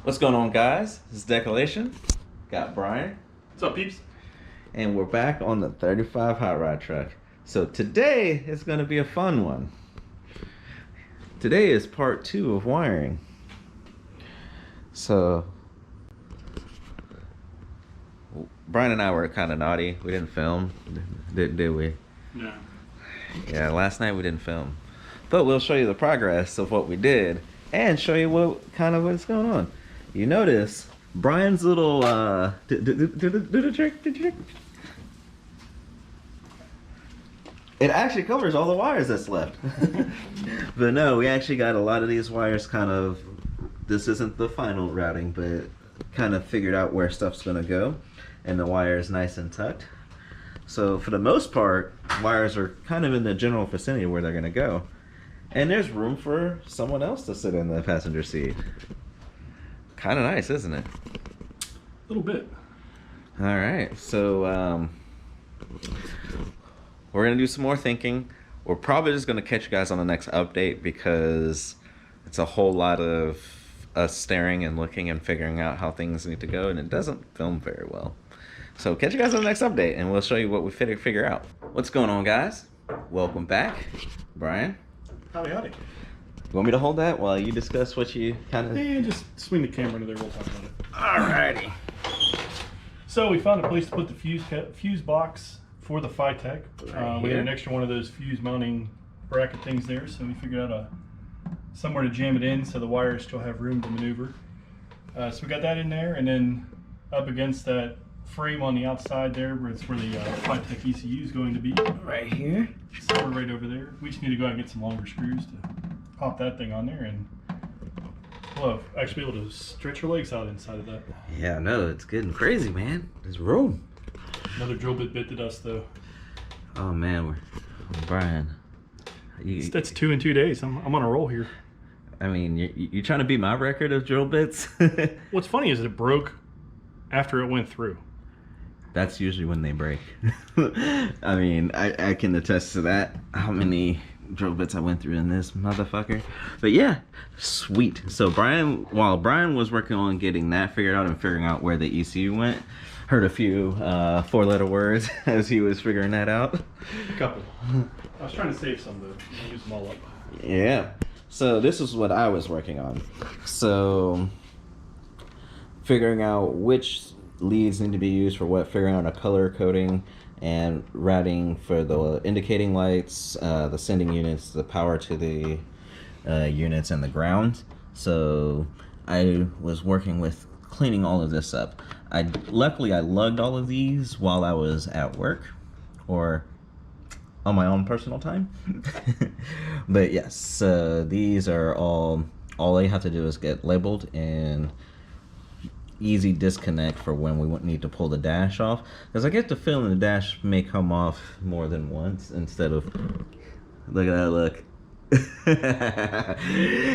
What's going on, guys? This is Decelation. Got Brian. What's up, peeps? And we're back on the 35 Hot Rod truck. So today is going to be a fun one. Today is part 2 of wiring. So Brian and I were kind of naughty. We didn't film, did we? No. Yeah, last night we didn't film. But we'll show you the progress of what we did and show you what's going on. You notice Brian's little do the trick. It actually covers all the wires that's left. But no, we actually got a lot of these wires kind of, this isn't the final routing, but kind of figured out where stuff's gonna go, and the wire is nice and tucked. So for the most part, wires are kind of in the general vicinity where they're gonna go. And there's room for someone else to sit in the passenger seat. Kind of nice, isn't it? A little bit. All right, so we're gonna do some more thinking. We're probably just gonna catch you guys on the next update because it's a whole lot of us staring and looking and figuring out how things need to go, and it doesn't film very well. So catch you guys on the next update, and we'll show you what we figure out. What's going on, guys? Welcome back, Brian. Howdy, howdy. You want me to hold that while you discuss what you kind of... Yeah, just swing the camera into there. We'll talk about it. Alrighty. So we found a place to put the fuse box for the Phytech. We had an extra one of those fuse mounting bracket things there, so we figured out somewhere to jam it in so the wires still have room to maneuver. So we got that in there, and then up against that frame on the outside there, where it's where the Phytech ECU is going to be. Right here. So we're right over there. We just need to go out and get some longer screws to pop that thing on there, and we'll actually be able to stretch your legs out inside of that. Yeah, no, it's getting crazy, man. There's room. Another drill bit bit to dust, though. Oh man, Brian. That's 2 in 2 days. I'm on a roll here. I mean, you're trying to beat my record of drill bits. What's funny is it broke after it went through. That's usually when they break. I mean, I can attest to that. How many drill bits I went through in this motherfucker. But yeah, sweet. So while Brian was working on getting that figured out and figuring out where the ECU went, heard a few 4-letter words as he was figuring that out. A couple. I was trying to save some though. I'll use them all up. Yeah. So this is what I was working on. So figuring out which leads need to be used for what, figuring out a color coding and routing for the indicating lights, the sending units, the power to the units, and the ground. So I was working with cleaning all of this up. Luckily I lugged all of these while I was at work or on my own personal time. But yes, these are all they have to do is get labeled and easy disconnect for when we need to pull the dash off, because I get the feeling the dash may come off more than once instead of, look at that look.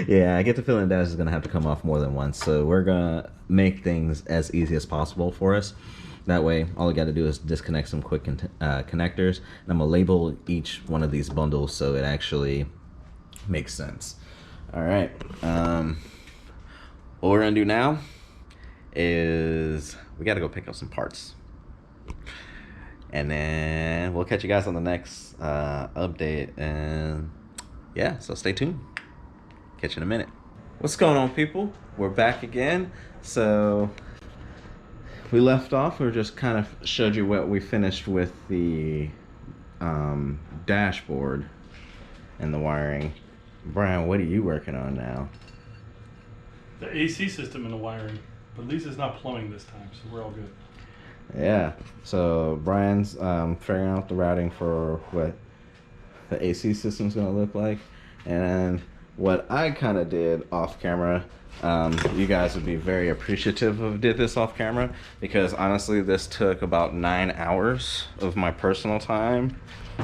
Yeah, I get the feeling the dash is gonna have to come off more than once, so we're gonna make things as easy as possible for us. That way all we got to do is disconnect some quick connectors, and I'm gonna label each one of these bundles so it actually makes sense. All right, what we're gonna do now is we got to go pick up some parts, and then we'll catch you guys on the next update. And yeah, so stay tuned. Catch you in a minute. What's going on, people? We're back again. So we left off, we just kind of showed you what we finished with the dashboard and the wiring. Brian, what are you working on now? The AC system and the wiring. But at least it's not plumbing this time, so we're all good. Yeah, so Brian's figuring out the routing for what the AC system's gonna look like, and what I kind of did off camera. You guys would be very appreciative of did this off camera, because honestly this took about 9 hours of my personal time,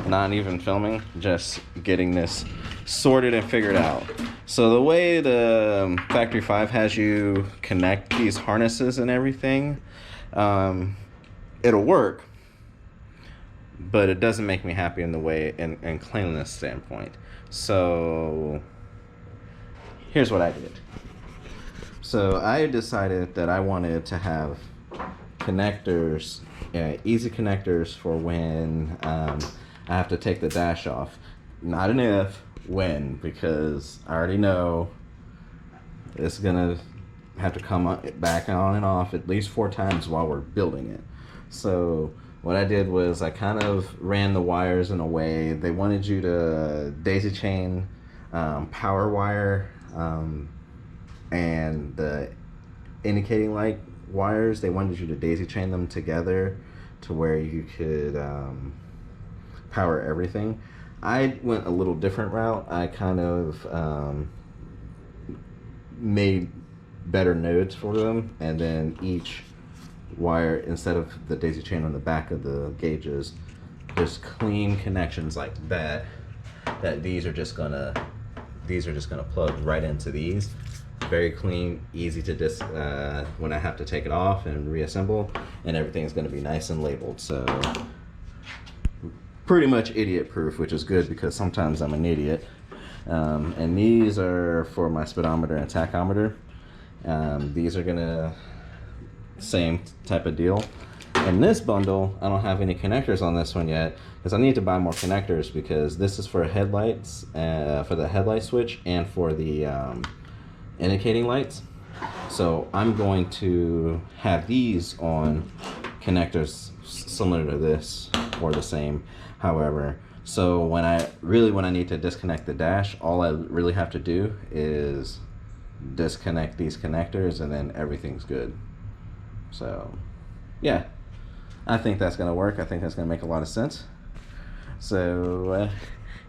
not even filming, just getting this sorted and figured out. So the way the Factory 5 has you connect these harnesses and everything, it'll work, but it doesn't make me happy in the way in cleanliness standpoint. So here's what I did. So I decided that I wanted to have connectors, easy connectors for when I have to take the dash off. Not an if, when, because I already know it's gonna have to come back on and off at least 4 times while we're building it. So what I did was I kind of ran the wires in a way they wanted you to daisy chain power wire and the indicating light wires. They wanted you to daisy chain them together to where you could power everything. I went a little different route. I kind of made better nodes for them, and then each wire, instead of the daisy chain on the back of the gauges, just clean connections like that these are just gonna plug right into these. Very clean, easy to when I have to take it off and reassemble, and everything's gonna be nice and labeled. So pretty much idiot proof, which is good because sometimes I'm an idiot. And these are for my speedometer and tachometer. These are gonna, same type of deal. In this bundle, I don't have any connectors on this one yet because I need to buy more connectors, because this is for headlights, for the headlight switch and for the indicating lights. So I'm going to have these on connectors similar to this or the same, however. So when I need to disconnect the dash, all I really have to do is disconnect these connectors and then everything's good. So yeah, I think that's gonna work. I think that's gonna make a lot of sense. So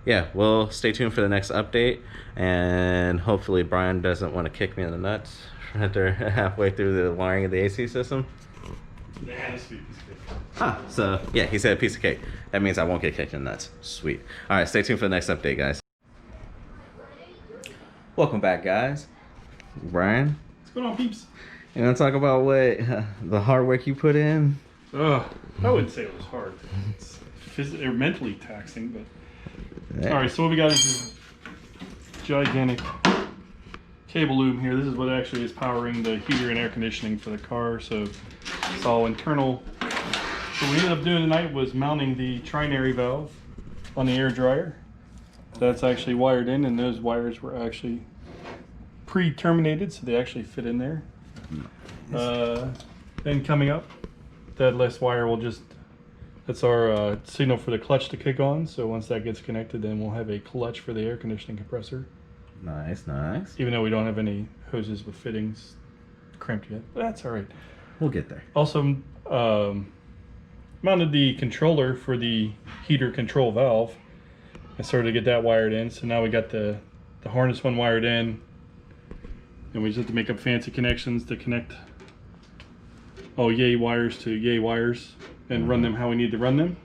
yeah, well, stay tuned for the next update, and hopefully Brian doesn't want to kick me in the nuts after halfway through the wiring of the AC system. So yeah, he said a piece of cake. That means I won't get kicked in the nuts. Sweet. All right, stay tuned for the next update, guys. Welcome back, guys. Brian, What's going on, peeps? you want to talk about what the hard work you put in? I wouldn't say it was hard. It's physically or mentally taxing, but Yeah. all right. So what we got is this gigantic cable loom here. This is what actually is powering the heater and air conditioning for the car. So it's all internal. What we ended up doing tonight was mounting the trinary valve on the air dryer. That's actually wired in, and those wires were actually pre-terminated, so they actually fit in there. Then coming up, that last wire will just, that's our signal for the clutch to kick on. So once that gets connected, then we'll have a clutch for the air conditioning compressor. Nice, nice. Even though we don't have any hoses with fittings crimped yet, but that's all right. We'll get there. Also, mounted the controller for the heater control valve and started to get that wired in. So now we got the harness one wired in, and we just have to make up fancy connections to connect all yay wires to yay wires and run them how we need to run them.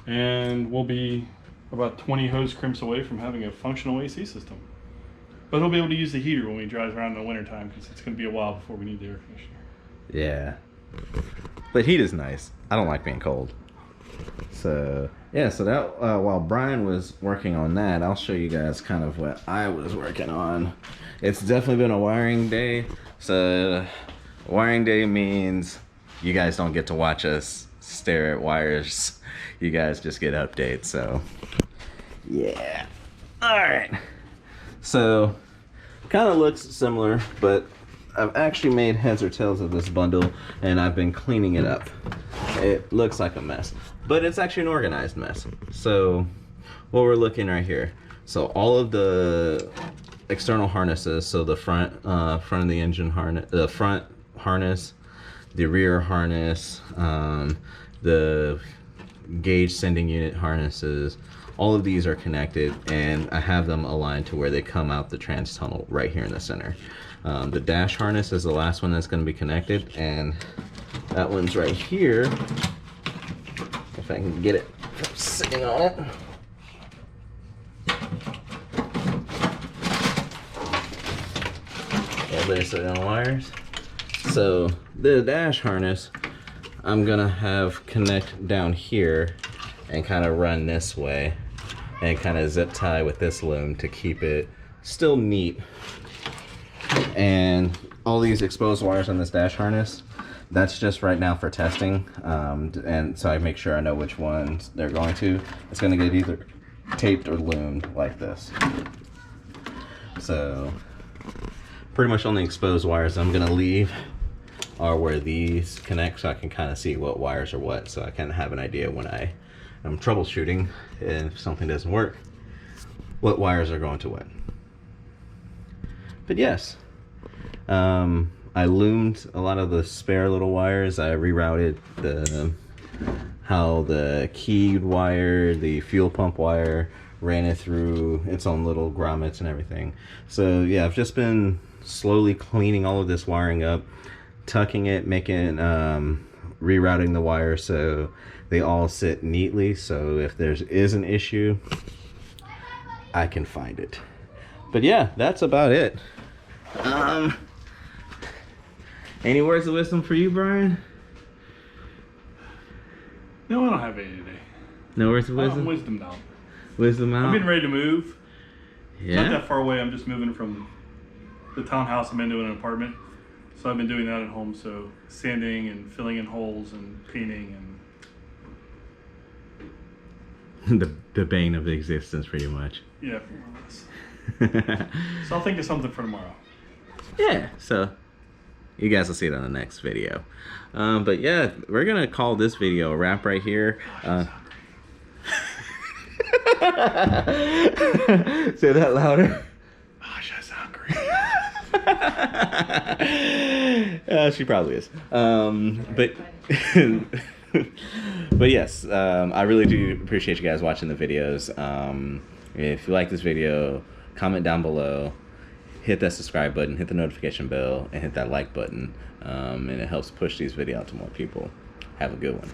And we'll be about 20 hose crimps away from having a functional AC system. But we'll be able to use the heater when we drive around in the wintertime, because it's going to be a while before we need the air conditioner. Yeah. But heat is nice. I don't like being cold. So yeah, so that while Brian was working on that, I'll show you guys kind of what I was working on. It's definitely been a wiring day. So wiring day means you guys don't get to watch us stare at wires. You guys just get updates. So yeah. All right. So kind of looks similar, but I've actually made heads or tails of this bundle, and I've been cleaning it up. It looks like a mess, but it's actually an organized mess. So what we're looking right here, so all of the external harnesses, so the front of the engine harness, the front harness, the rear harness, the gauge sending unit harnesses, all of these are connected, and I have them aligned to where they come out the trans tunnel right here in the center. The dash harness is the last one that's going to be connected, and that one's right here. If I can get it from sitting on it. Yeah, there's the wires. So the dash harness, I'm gonna have connect down here and kind of run this way and kind of zip tie with this loom to keep it still neat. And all these exposed wires on this dash harness, that's just right now for testing, and so I make sure I know which ones they're going to. It's going to get either taped or loomed like this. So pretty much only exposed wires I'm going to leave are where these connect, so I can kind of see what wires are what, so I kind of have an idea when I am troubleshooting, if something doesn't work, what wires are going to what. But yes, I loomed a lot of the spare little wires. I rerouted how the keyed wire, the fuel pump wire, ran it through its own little grommets and everything. So yeah, I've just been slowly cleaning all of this wiring up, tucking it, making rerouting the wire so they all sit neatly, so if there is an issue, I can find it. But yeah, that's about it. Any words of wisdom for you, Brian? No, I don't have any today. No words of wisdom? Wisdom now. Wisdom out? I'm getting ready to move. Yeah? It's not that far away. I'm just moving from the townhouse I'm into an apartment. So I've been doing that at home. So sanding and filling in holes and painting and... the bane of existence, pretty much. Yeah, more or less. So I'll think of something for tomorrow. Yeah, so you guys will see it on the next video. But yeah, we're gonna call this video a wrap right here. Say that louder. Oh, she's hungry. She probably is. But but yes, I really do appreciate you guys watching the videos. If you like this video, comment down below, hit that subscribe button, hit the notification bell, and hit that like button, and it helps push these videos out to more people. Have a good one.